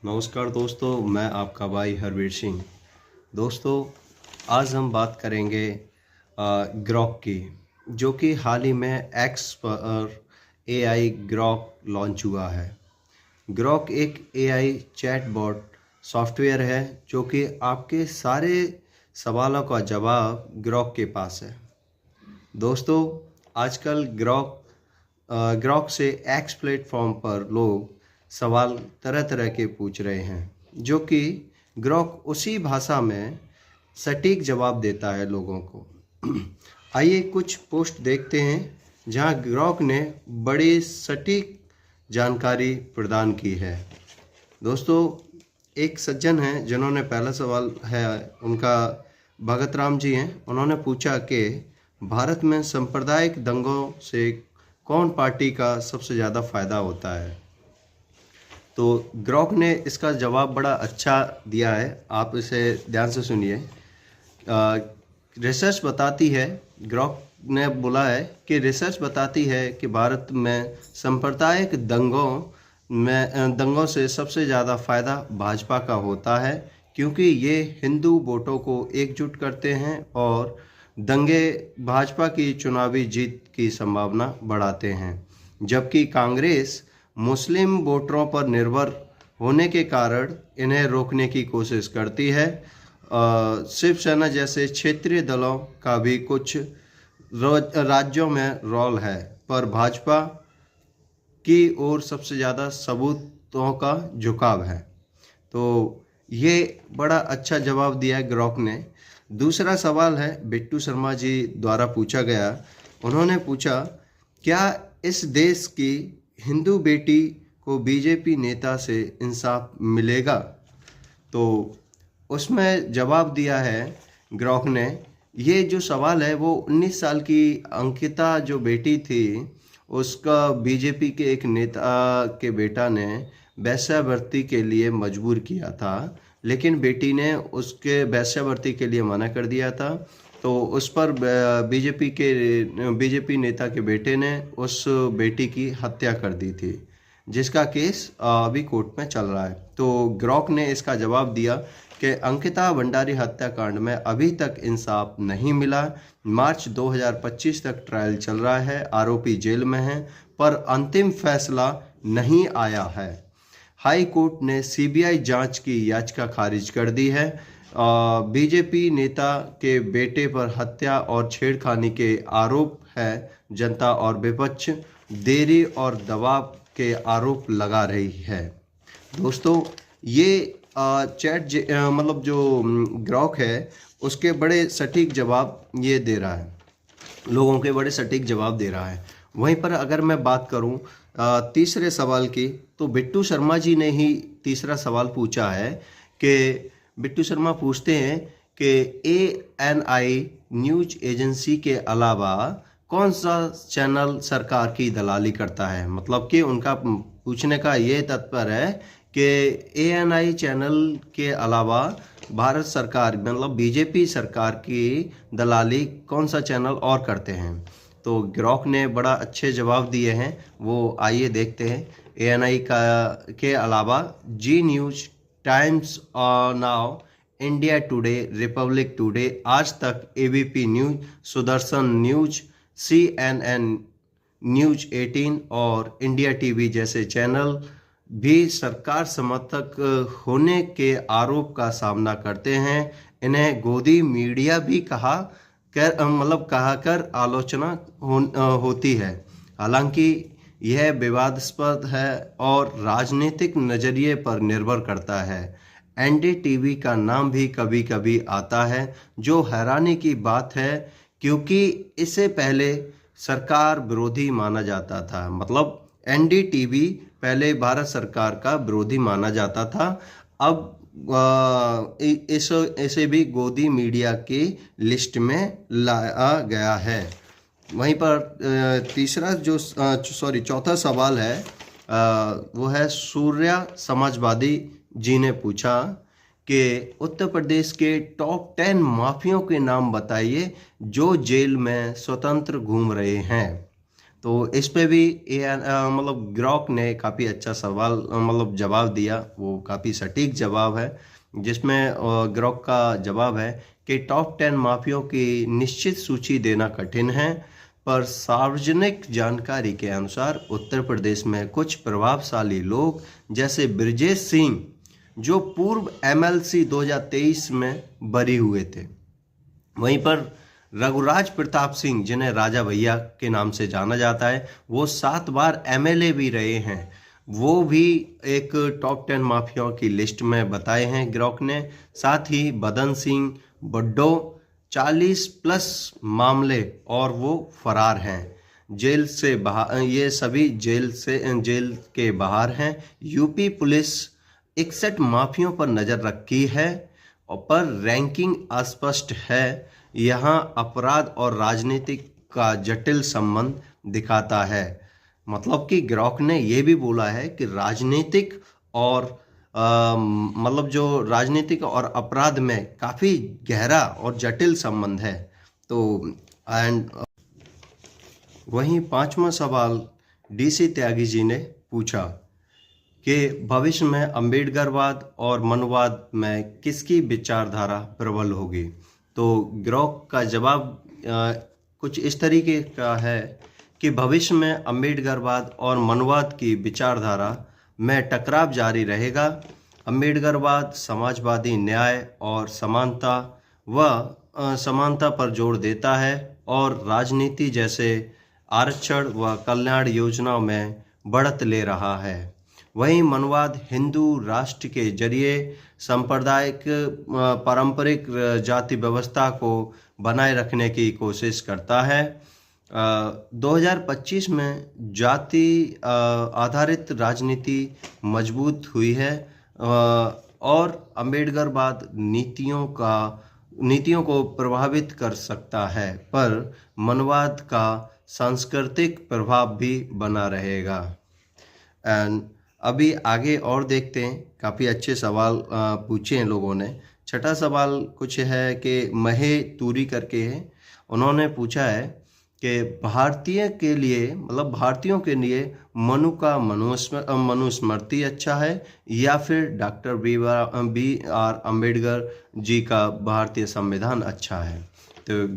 नमस्कार दोस्तों, मैं आपका भाई हरवीर सिंह। दोस्तों, आज हम बात करेंगे ग्रॉक की, जो कि हाल ही में एक्स पर एआई ग्रॉक लॉन्च हुआ है। ग्रॉक एक एआई चैटबॉट सॉफ्टवेयर है जो कि आपके सारे सवालों का जवाब ग्रॉक के पास है। दोस्तों, आजकल ग्रॉक से एक्स प्लेटफॉर्म पर लोग सवाल तरह तरह के पूछ रहे हैं, जो कि ग्रॉक उसी भाषा में सटीक जवाब देता है लोगों को। आइए कुछ पोस्ट देखते हैं जहां ग्रॉक ने बड़ी सटीक जानकारी प्रदान की है। दोस्तों, एक सज्जन हैं जिन्होंने पहला सवाल है उनका, भगत राम जी हैं। उन्होंने पूछा कि भारत में सांप्रदायिक दंगों से कौन पार्टी का सबसे ज़्यादा फायदा होता है। तो ग्रॉक ने इसका जवाब बड़ा अच्छा दिया है, आप इसे ध्यान से सुनिए। रिसर्च बताती है, ग्रॉक ने बोला है कि रिसर्च बताती है कि भारत में सांप्रदायिक दंगों से सबसे ज़्यादा फायदा भाजपा का होता है, क्योंकि ये हिंदू वोटों को एकजुट करते हैं और दंगे भाजपा की चुनावी जीत की संभावना बढ़ाते हैं। जबकि कांग्रेस मुस्लिम वोटरों पर निर्भर होने के कारण इन्हें रोकने की कोशिश करती है। शिवसेना जैसे क्षेत्रीय दलों का भी कुछ राज्यों में रोल है, पर भाजपा की ओर सबसे ज़्यादा सबूतों का झुकाव है। तो ये बड़ा अच्छा जवाब दिया है ग्रॉक ने। दूसरा सवाल है बिट्टू शर्मा जी द्वारा पूछा गया। उन्होंने पूछा, क्या इस देश की हिंदू बेटी को बीजेपी नेता से इंसाफ मिलेगा। तो उसमें जवाब दिया है ग्रॉक ने। ये जो सवाल है वो 19 साल की अंकिता जो बेटी थी, उसका बीजेपी के एक नेता के बेटा ने वेश्यावृत्ति के लिए मजबूर किया था, लेकिन बेटी ने उसके वेश्यावृत्ति के लिए मना कर दिया था। तो उस पर बीजेपी नेता के बेटे ने उस बेटी की हत्या कर दी थी, जिसका केस अभी कोर्ट में चल रहा है। तो ग्रॉक ने इसका जवाब दिया कि अंकिता भंडारी हत्याकांड में अभी तक इंसाफ नहीं मिला। मार्च 2025 तक ट्रायल चल रहा है, आरोपी जेल में हैं, पर अंतिम फैसला नहीं आया है। हाई कोर्ट ने सीबीआई जांच की याचिका खारिज कर दी है। बीजेपी नेता के बेटे पर हत्या और छेड़खानी के आरोप है। जनता और विपक्ष देरी और दबाव के आरोप लगा रही है। दोस्तों, ये मतलब जो ग्रॉक है उसके बड़े सटीक जवाब ये दे रहा है, लोगों के बड़े सटीक जवाब दे रहा है। वहीं पर अगर मैं बात करूं तीसरे सवाल की, तो बिट्टू शर्मा जी ने ही तीसरा सवाल पूछा है कि बिट्टू शर्मा पूछते हैं कि ANI न्यूज एजेंसी के अलावा कौन सा चैनल सरकार की दलाली करता है। मतलब कि उनका पूछने का ये तात्पर्य है कि ANI चैनल के अलावा भारत सरकार मतलब बीजेपी सरकार की दलाली कौन सा चैनल और करते हैं। तो ग्रॉक ने बड़ा अच्छे जवाब दिए हैं, वो आइए देखते हैं। ANI के अलावा Zee news, Times Now, India Today, Republic Today, Aaj Tak, ABP news, Sudarshan news, CNN news 18 और इंडिया टीवी जैसे चैनल भी सरकार समर्थक होने के आरोप का सामना करते हैं। इन्हें गोदी मीडिया भी कहा कर आलोचना होती है। हालांकि यह विवादास्पद है और राजनीतिक नजरिए पर निर्भर करता है। NDTV का नाम भी कभी कभी आता है, जो हैरानी की बात है, क्योंकि इससे पहले सरकार विरोधी माना जाता था। मतलब NDTV पहले भारत सरकार का विरोधी माना जाता था। अब इसे भी गोदी मीडिया की लिस्ट में लाया गया है। वहीं पर चौथा सवाल है, वो है सूर्या समाजवादी जी ने पूछा कि उत्तर प्रदेश के टॉप 10 माफियों के नाम बताइए जो जेल में स्वतंत्र घूम रहे हैं। तो इस पे भी मतलब ग्रॉक ने काफ़ी अच्छा सवाल मतलब जवाब दिया, वो काफ़ी सटीक जवाब है, जिसमें ग्रॉक का जवाब है कि टॉप 10 माफियाओं की निश्चित सूची देना कठिन है, पर सार्वजनिक जानकारी के अनुसार उत्तर प्रदेश में कुछ प्रभावशाली लोग जैसे ब्रजेश सिंह, जो पूर्व एमएलसी 2023 में बरी हुए थे। वहीं पर रघुराज प्रताप सिंह, जिन्हें राजा भैया के नाम से जाना जाता है, वो 7 बार एमएलए भी रहे हैं, वो भी एक टॉप 10 माफियाओं की लिस्ट में बताए हैं ग्रॉक ने। साथ ही बदन सिंह बड्डो 40 प्लस मामले और वो फरार हैं, जेल से बाहर, ये सभी जेल के बाहर हैं। यूपी पुलिस 61 माफियों पर नजर रखी है और पर रैंकिंग अस्पष्ट है। यहाँ अपराध और राजनीतिक का जटिल संबंध दिखाता है। मतलब कि ग्रॉक ने यह भी बोला है कि राजनीतिक और मतलब जो राजनीतिक और अपराध में काफ़ी गहरा और जटिल संबंध है। तो एंड वहीं 5वां सवाल डीसी त्यागी जी ने पूछा कि भविष्य में अम्बेडकरवाद और मनुवाद में किसकी विचारधारा प्रबल होगी। तो ग्रॉक का जवाब कुछ इस तरीके का है कि भविष्य में अम्बेडकरवाद और मनुवाद की विचारधारा में टकराव जारी रहेगा। अम्बेडकरवाद समाजवादी न्याय और समानता पर जोर देता है और राजनीति जैसे आरक्षण व कल्याण योजनाओं में बढ़त ले रहा है। वहीं मनुवाद हिंदू राष्ट्र के जरिए सांप्रदायिक पारंपरिक जाति व्यवस्था को बनाए रखने की कोशिश करता है। 2025 में जाति आधारित राजनीति मजबूत हुई है और अम्बेडकरवाद नीतियों को प्रभावित कर सकता है, पर मनुवाद का सांस्कृतिक प्रभाव भी बना रहेगा। एंड अभी आगे और देखते हैं, काफ़ी अच्छे सवाल पूछे हैं लोगों ने। छठा सवाल कुछ है कि महे तूरी करके है, उन्होंने पूछा है कि भारतीयों के लिए मनु का मनुस्मृति अच्छा है या फिर डॉक्टर BR अम्बेडकर जी का भारतीय संविधान अच्छा है। तो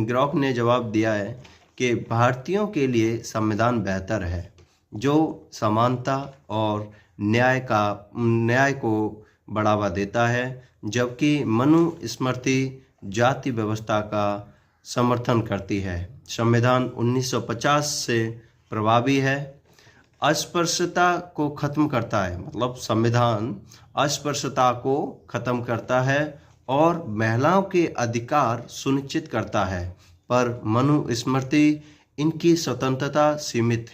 ग्रॉक ने जवाब दिया है कि भारतीयों के लिए संविधान बेहतर है, जो समानता और न्याय को बढ़ावा देता है, जबकि मनुस्मृति जाति व्यवस्था का समर्थन करती है। संविधान 1950 से प्रभावी है, अस्पृश्यता को खत्म करता है, मतलब संविधान अस्पृश्यता को खत्म करता है और महिलाओं के अधिकार सुनिश्चित करता है, पर मनुस्मृति इनकी स्वतंत्रता सीमित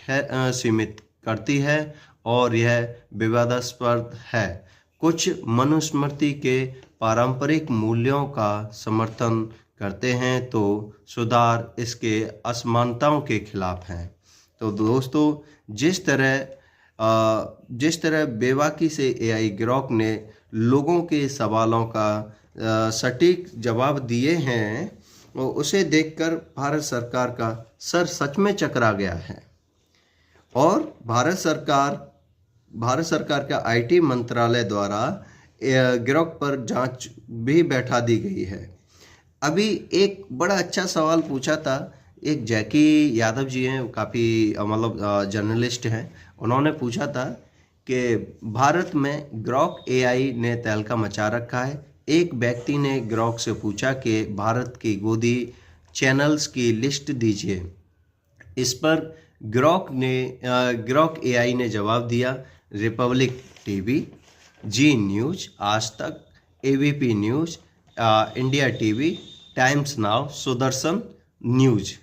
करती है और यह विवादास्पद है। कुछ मनुस्मृति के पारंपरिक मूल्यों का समर्थन करते हैं, तो सुधार इसके असमानताओं के खिलाफ हैं। तो दोस्तों, जिस तरह बेबाकी से AI ग्रॉक ने लोगों के सवालों का सटीक जवाब दिए हैं, उसे देखकर भारत सरकार का सर सच में चकरा गया है और भारत सरकार का IT मंत्रालय द्वारा ग्रॉक पर जांच भी बैठा दी गई है। अभी एक बड़ा अच्छा सवाल पूछा था, एक जैकी यादव जी हैं, काफ़ी जर्नलिस्ट हैं, उन्होंने पूछा था कि भारत में ग्रॉक AI ने तहलका मचा रखा है। एक व्यक्ति ने ग्रॉक से पूछा कि भारत की गोदी चैनल्स की लिस्ट दीजिए। इस पर ग्रॉक AI ने जवाब दिया, रिपब्लिक TV, जी न्यूज, आज Tak, ABP news, India TV, times now, Sudarshan news.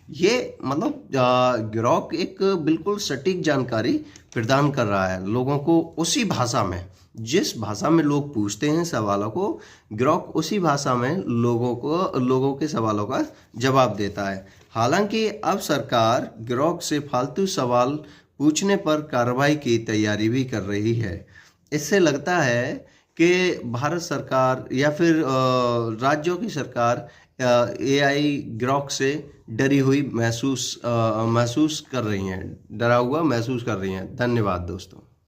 ये ग्रॉक एक बिल्कुल सटीक जानकारी प्रदान कर रहा है लोगों को, उसी भाषा में, जिस भाषा में लोग पूछते हैं सवालों को, ग्रॉक उसी भाषा में लोगों के सवालों का जवाब देता है। हालांकि अब सरकार ग्रॉक से फालतू सवाल पूछने पर कार्रवाई की तैयारी भी कर रही है। इससे लगता है कि भारत सरकार या फिर राज्यों की सरकार एआई ग्रॉक से डरी हुई महसूस कर रही हैं, डरा हुआ महसूस कर रही हैं। धन्यवाद दोस्तों।